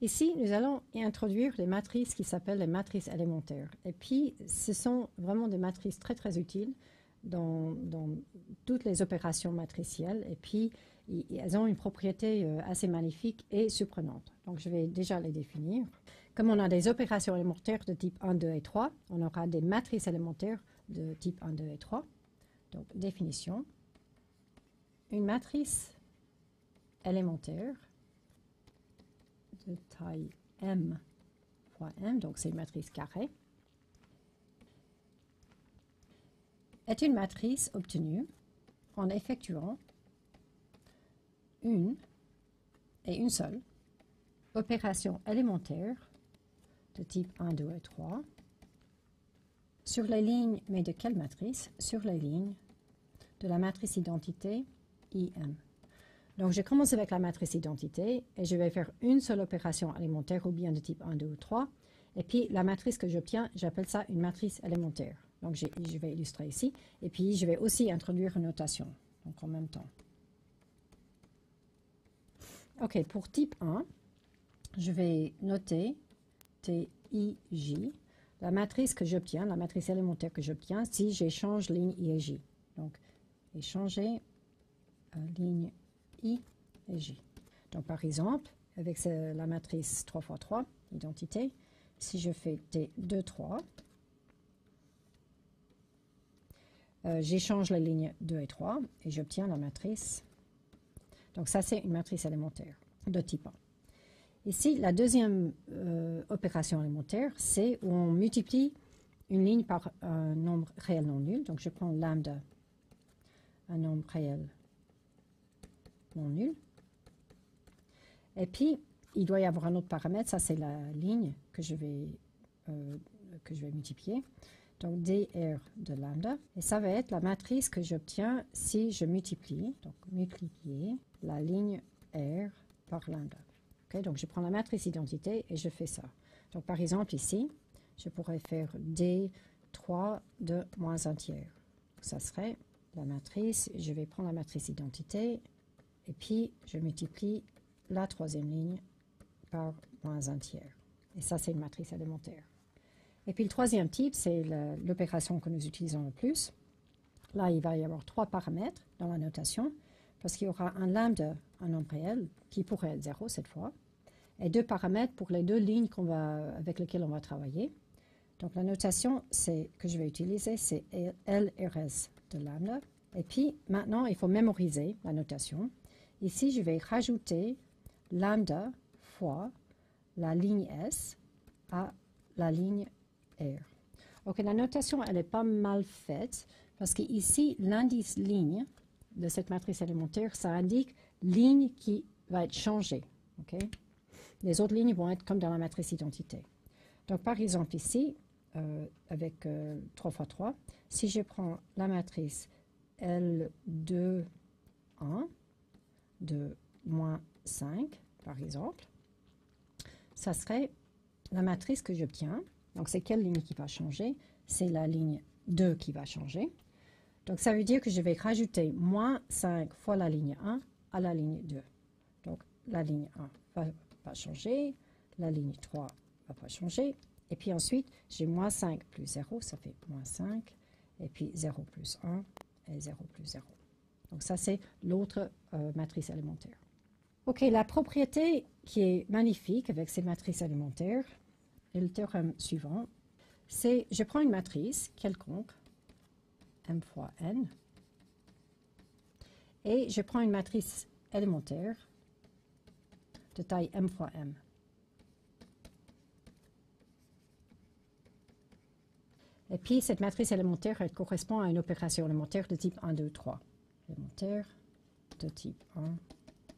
Ici, nous allons y introduire les matrices qui s'appellent les matrices élémentaires. Et puis, ce sont vraiment des matrices très très utiles dans toutes les opérations matricielles. Et puis, elles ont une propriété assez magnifique et surprenante. Donc, je vais déjà les définir. Comme on a des opérations élémentaires de type 1, 2 et 3, on aura des matrices élémentaires de type 1, 2 et 3. Donc, définition. Une matrice élémentaire de taille m fois m, donc c'est une matrice carrée, est une matrice obtenue en effectuant une et une seule opération élémentaire de type 1, 2 et 3 sur les lignes, mais de quelle matrice? Sur les lignes de la matrice identité IM. Donc, je commence avec la matrice identité et je vais faire une seule opération élémentaire ou bien de type 1, 2 ou 3. Et puis, la matrice que j'obtiens, j'appelle ça une matrice élémentaire. Donc, je vais illustrer ici. Et puis, je vais aussi introduire une notation, donc en même temps. OK, pour type 1, je vais noter TIJ, la matrice que j'obtiens, la matrice élémentaire que j'obtiens, si j'échange ligne I et J. Donc, échanger ligne I et J. Donc, par exemple, avec la matrice 3 x 3, identité, si je fais T2, 3, j'échange les lignes 2 et 3 et j'obtiens la matrice. Donc, ça, c'est une matrice élémentaire de type 1. Ici, la deuxième opération élémentaire, c'est où on multiplie une ligne par un nombre réel non nul. Donc, je prends lambda, un nombre réel non nul. Et puis, il doit y avoir un autre paramètre, ça c'est la ligne que je vais multiplier. Donc, dr de lambda. Et ça va être la matrice que j'obtiens si je multiplie, donc multiplier la ligne R par lambda. Okay, donc, je prends la matrice identité et je fais ça. Donc, par exemple, ici, je pourrais faire D3 de moins 1 tiers. Ça serait la matrice, je vais prendre la matrice identité et puis je multiplie la troisième ligne par moins 1 tiers. Et ça, c'est une matrice élémentaire. Et puis le troisième type, c'est l'opération que nous utilisons le plus. Là, il va y avoir 3 paramètres dans la notation, parce qu'il y aura un lambda, un nombre réel, qui pourrait être 0 cette fois, et 2 paramètres pour les 2 lignes avec lesquelles on va travailler. Donc la notation que je vais utiliser, c'est LRS de lambda. Et puis maintenant, il faut mémoriser la notation. Ici, je vais rajouter lambda fois la ligne S à la ligne R. Ok, la notation, elle n'est pas mal faite parce qu'ici, l'indice ligne de cette matrice élémentaire, ça indique ligne qui va être changée. Okay? Les autres lignes vont être comme dans la matrice identité. Donc, par exemple, ici, avec 3 x 3, si je prends la matrice L2, 1, de moins 5, par exemple, ça serait la matrice que j'obtiens. Donc, c'est quelle ligne qui va changer? C'est la ligne 2 qui va changer. Donc, ça veut dire que je vais rajouter moins 5 fois la ligne 1 à la ligne 2. Donc, la ligne 1 va pas changer, la ligne 3 va pas changer. Et puis ensuite, j'ai moins 5 plus 0, ça fait moins 5. Et puis 0 plus 1 et 0 plus 0. Donc, ça, c'est l'autre matrice élémentaire. OK, la propriété qui est magnifique avec ces matrices élémentaires, et le théorème suivant, c'est je prends une matrice quelconque, m fois n, et je prends une matrice élémentaire de taille m fois m. Et puis, cette matrice élémentaire, elle correspond à une opération élémentaire de type 1, 2, 3. Élémentaire de type 1,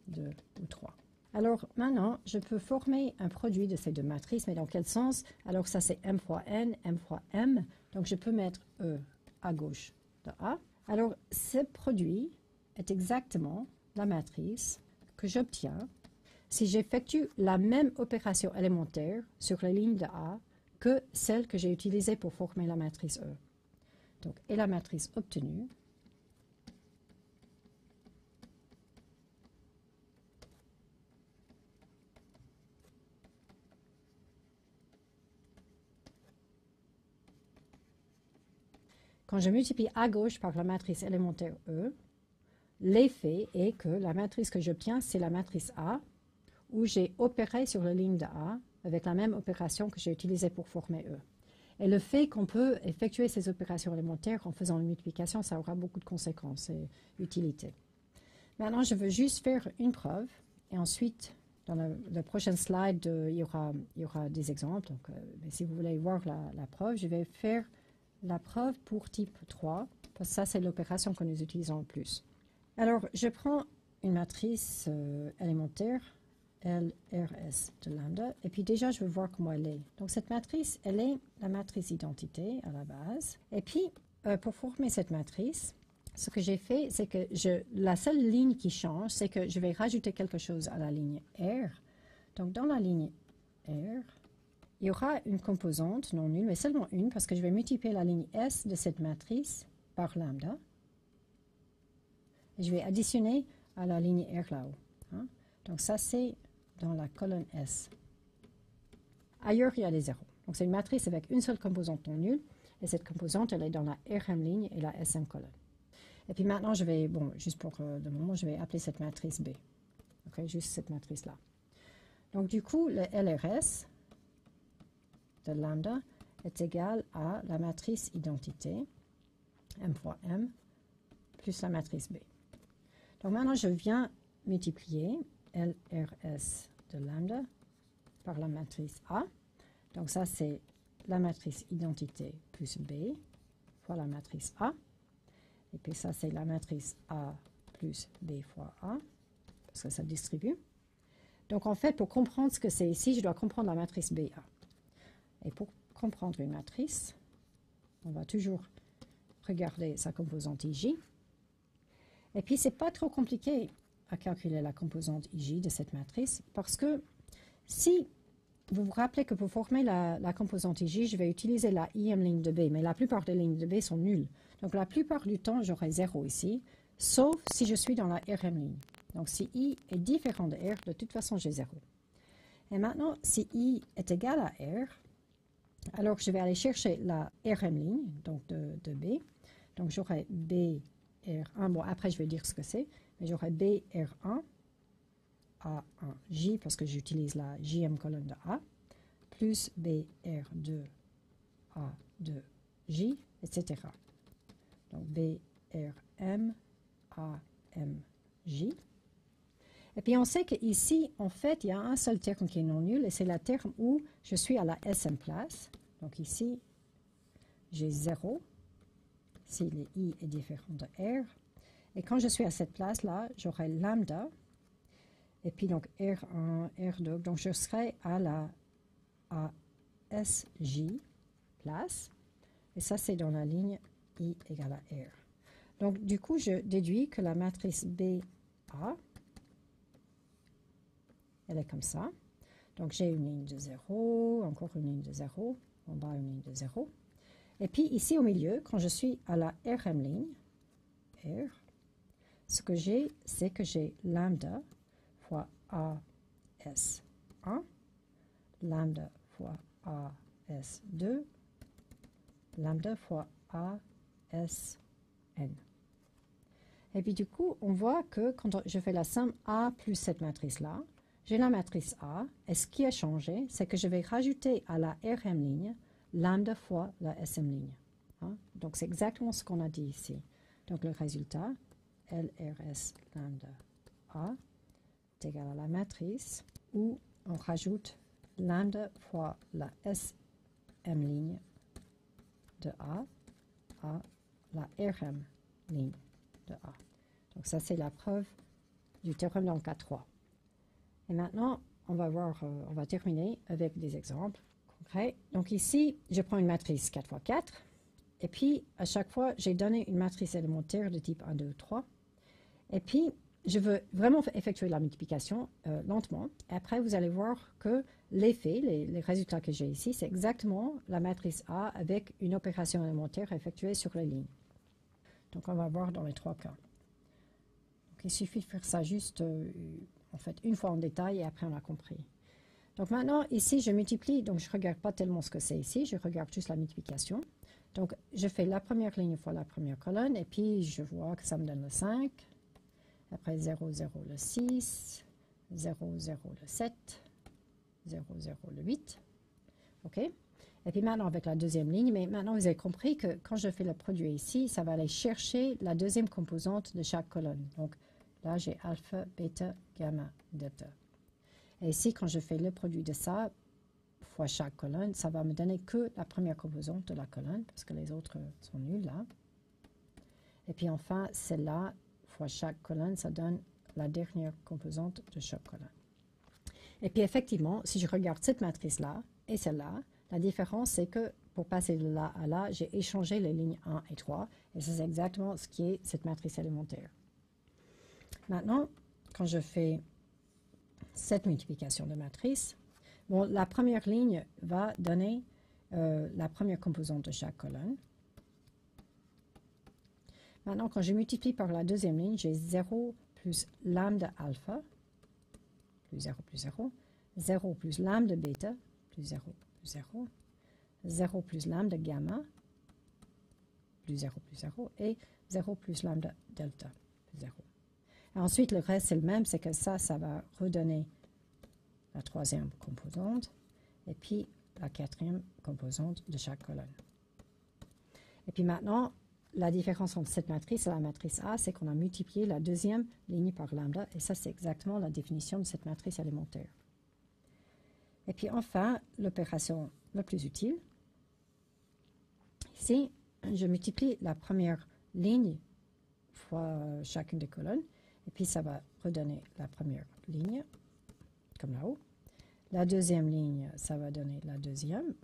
2 ou 3. Alors, maintenant, je peux former un produit de ces deux matrices, mais dans quel sens? Alors, ça, c'est m fois n, m fois m. Donc, je peux mettre E à gauche de A. Alors, ce produit est exactement la matrice que j'obtiens si j'effectue la même opération élémentaire sur les lignes de A que celle que j'ai utilisée pour former la matrice E. Donc, et la matrice obtenue quand je multiplie à gauche par la matrice élémentaire E, l'effet est que la matrice que j'obtiens, c'est la matrice A, où j'ai opéré sur la ligne de A avec la même opération que j'ai utilisée pour former E. Et le fait qu'on peut effectuer ces opérations élémentaires en faisant une multiplication, ça aura beaucoup de conséquences et d'utilité. Maintenant, je veux juste faire une preuve, et ensuite, dans la prochaine slide, il y aura des exemples. Donc, si vous voulez voir la preuve, je vais faire la preuve pour type 3, parce que ça, c'est l'opération que nous utilisons le plus. Alors, je prends une matrice élémentaire, LRS de lambda, et puis déjà, je veux voir comment elle est. Donc, cette matrice, elle est la matrice identité à la base. Et puis, pour former cette matrice, ce que j'ai fait, c'est que la seule ligne qui change, c'est que je vais rajouter quelque chose à la ligne R. Donc, dans la ligne R, il y aura une composante non nulle, mais seulement une, parce que je vais multiplier la ligne S de cette matrice par lambda. Et je vais additionner à la ligne R là-haut. Hein. Donc, ça, c'est dans la colonne S. Ailleurs, il y a des zéros. Donc, c'est une matrice avec une seule composante non nulle. Et cette composante, elle est dans la RM ligne et la SM colonne. Et puis maintenant, je vais, bon, juste pour le moment, je vais appeler cette matrice B. OK, juste cette matrice-là. Donc, du coup, le LRS de lambda est égal à la matrice identité, M fois M, plus la matrice B. Donc, maintenant, je viens multiplier LRS de lambda par la matrice A. Donc, ça, c'est la matrice identité plus B fois la matrice A. Et puis ça, c'est la matrice A plus B fois A, parce que ça distribue. Donc, en fait, pour comprendre ce que c'est ici, je dois comprendre la matrice BA. Et pour comprendre une matrice, on va toujours regarder sa composante IJ. Et puis, ce n'est pas trop compliqué à calculer la composante IJ de cette matrice, parce que si vous vous rappelez que pour former la composante IJ, je vais utiliser la IM ligne de B, mais la plupart des lignes de B sont nulles. Donc, la plupart du temps, j'aurai 0 ici, sauf si je suis dans la RM ligne. Donc, si I est différent de R, de toute façon, j'ai 0. Et maintenant, si I est égal à R, alors je vais aller chercher la RM ligne, donc de B. Donc, j'aurai BR1. Bon, après, je vais dire ce que c'est, mais j'aurai BR1 A1J, parce que j'utilise la JM colonne de A, plus BR2 A2J, etc. Donc, BRM AMJ. Et puis, on sait qu'ici, en fait, il y a un seul terme qui est non nul, et c'est le terme où je suis à la SM place. Donc, ici, j'ai 0, si le I est différent de R. Et quand je suis à cette place-là, j'aurai lambda, et puis donc R1, R2, donc je serai à la ASJ place, et ça c'est dans la ligne I égale à R. Donc du coup, je déduis que la matrice BA, elle est comme ça. Donc j'ai une ligne de 0, encore une ligne de 0, en bas une ligne de 0. Et puis ici au milieu, quand je suis à la RM ligne, R, ce que j'ai, c'est que j'ai lambda fois AS1, lambda fois AS2, lambda fois ASN. Et puis du coup, on voit que quand je fais la somme A plus cette matrice-là, j'ai la matrice A, et ce qui a changé, c'est que je vais rajouter à la RM ligne lambda fois la SM ligne. Hein? Donc c'est exactement ce qu'on a dit ici. Donc le résultat, LRS lambda A est égal à la matrice où on rajoute lambda fois la SM ligne de A à la RM ligne de A. Donc ça c'est la preuve du théorème dans le cas 3. Et maintenant, on va terminer avec des exemples concrets. Donc ici, je prends une matrice 4 x 4. Et puis, à chaque fois, j'ai donné une matrice élémentaire de type 1, 2, 3. Et puis, je veux vraiment effectuer la multiplication lentement. Et après, vous allez voir que l'effet, les résultats que j'ai ici, c'est exactement la matrice A avec une opération élémentaire effectuée sur les lignes. Donc, on va voir dans les trois cas. Donc, il suffit de faire ça juste... en fait, une fois en détail et après on a compris. Donc maintenant, ici, je multiplie, donc je ne regarde pas tellement ce que c'est ici, je regarde juste la multiplication. Donc, je fais la première ligne fois la première colonne, et puis je vois que ça me donne le 5. Après 0, 0, le 6, 0, 0, le 7, 0, 0, le 8. OK? Et puis maintenant, avec la deuxième ligne, mais maintenant, vous avez compris que quand je fais le produit ici, ça va aller chercher la deuxième composante de chaque colonne. Donc, là, j'ai alpha, bêta, gamma, delta. Et ici, quand je fais le produit de ça, fois chaque colonne, ça va me donner que la première composante de la colonne, parce que les autres sont nuls là. Et puis enfin, celle-là, fois chaque colonne, ça donne la dernière composante de chaque colonne. Et puis effectivement, si je regarde cette matrice-là et celle-là, la différence, c'est que pour passer de là à là, j'ai échangé les lignes 1 et 3, et c'est exactement ce qui est cette matrice élémentaire. Maintenant, quand je fais cette multiplication de matrice, bon, la première ligne va donner la première composante de chaque colonne. Maintenant, quand je multiplie par la deuxième ligne, j'ai 0 plus lambda alpha, plus 0 plus 0, 0 plus lambda bêta, plus 0 plus 0, 0 plus lambda gamma, plus 0 plus 0, et 0 plus lambda delta, plus 0. Et ensuite, le reste, c'est le même, c'est que ça va redonner la troisième composante, et puis la quatrième composante de chaque colonne. Et puis maintenant, la différence entre cette matrice et la matrice A, c'est qu'on a multiplié la deuxième ligne par lambda, et ça, c'est exactement la définition de cette matrice élémentaire. Et puis enfin, l'opération la plus utile, ici, je multiplie la première ligne fois chacune des colonnes, et puis ça va redonner la première ligne, comme là-haut. La deuxième ligne, ça va donner la deuxième.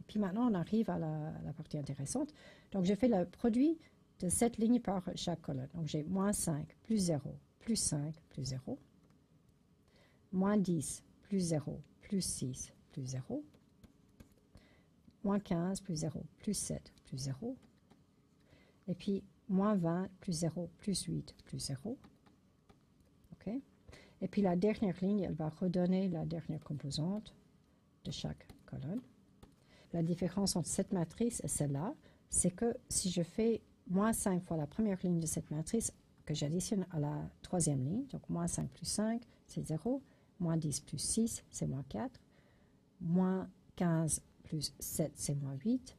Et puis maintenant, on arrive à la partie intéressante. Donc, je fais le produit de cette ligne par chaque colonne. Donc, j'ai moins 5 plus 0, plus 5, plus 0. Moins 10, plus 0, plus 6, plus 0. Moins 15, plus 0, plus 7, plus 0. Et puis, moins 20, plus 0, plus 8, plus 0. OK? Et puis la dernière ligne, elle va redonner la dernière composante de chaque colonne. La différence entre cette matrice et celle-là, c'est que si je fais moins 5 fois la première ligne de cette matrice, que j'additionne à la troisième ligne, donc moins 5 plus 5, c'est 0, moins 10 plus 6, c'est moins 4, moins 15 plus 7, c'est moins 8,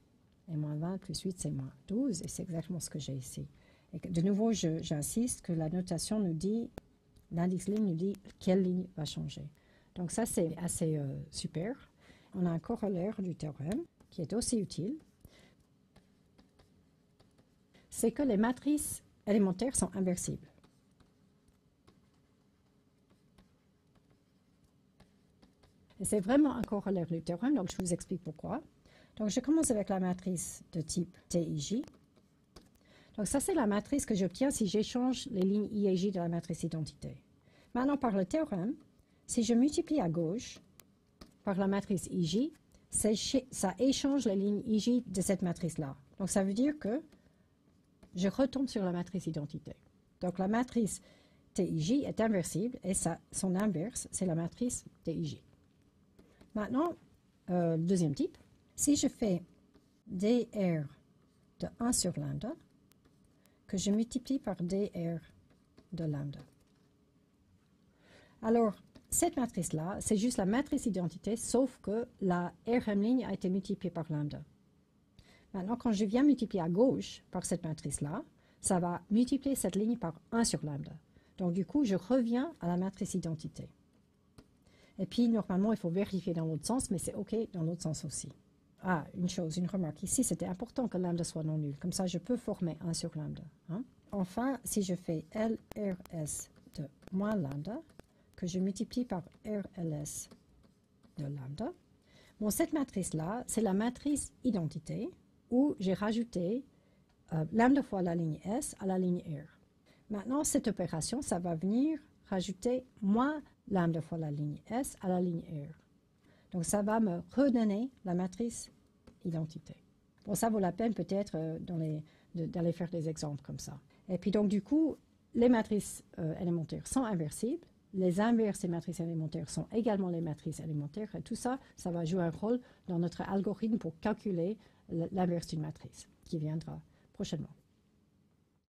et moins 20 plus 8, c'est moins 12, et c'est exactement ce que j'ai ici. Et de nouveau, j'insiste que la notation nous dit, l'indice ligne nous dit quelle ligne va changer. Donc ça, c'est assez super. On a un corollaire du théorème qui est aussi utile. C'est que les matrices élémentaires sont inversibles. Et c'est vraiment un corollaire du théorème, donc je vous explique pourquoi. Donc je commence avec la matrice de type TIJ. Donc ça, c'est la matrice que j'obtiens si j'échange les lignes I et J de la matrice identité. Maintenant, par le théorème, si je multiplie à gauche par la matrice IJ, ça échange les lignes IJ de cette matrice-là. Donc ça veut dire que je retombe sur la matrice identité. Donc la matrice TIJ est inversible et son inverse, c'est la matrice TIJ. Maintenant, deuxième type, si je fais dr de 1 sur lambda, que je multiplie par dr de lambda. Alors, cette matrice-là, c'est juste la matrice identité, sauf que la RM ligne a été multipliée par lambda. Maintenant, quand je viens multiplier à gauche par cette matrice-là, ça va multiplier cette ligne par 1 sur lambda. Donc, du coup, je reviens à la matrice identité. Et puis, normalement, il faut vérifier dans l'autre sens, mais c'est OK dans l'autre sens aussi. Ah, une remarque. Ici, c'était important que lambda soit non nul. Comme ça, je peux former 1 sur lambda. Hein? Enfin, si je fais LRS de moins lambda, que je multiplie par RLS de lambda, bon, cette matrice-là, c'est la matrice identité où j'ai rajouté lambda fois la ligne S à la ligne R. Maintenant, cette opération, ça va venir rajouter moins lambda fois la ligne S à la ligne R. Donc, ça va me redonner la matrice identité. Bon, ça vaut la peine peut-être d'aller faire des exemples comme ça. Et puis, donc, du coup, les matrices élémentaires sont inversibles. les inverses des matrices élémentaires sont également les matrices élémentaires. Et tout ça, ça va jouer un rôle dans notre algorithme pour calculer l'inverse d'une matrice, qui viendra prochainement.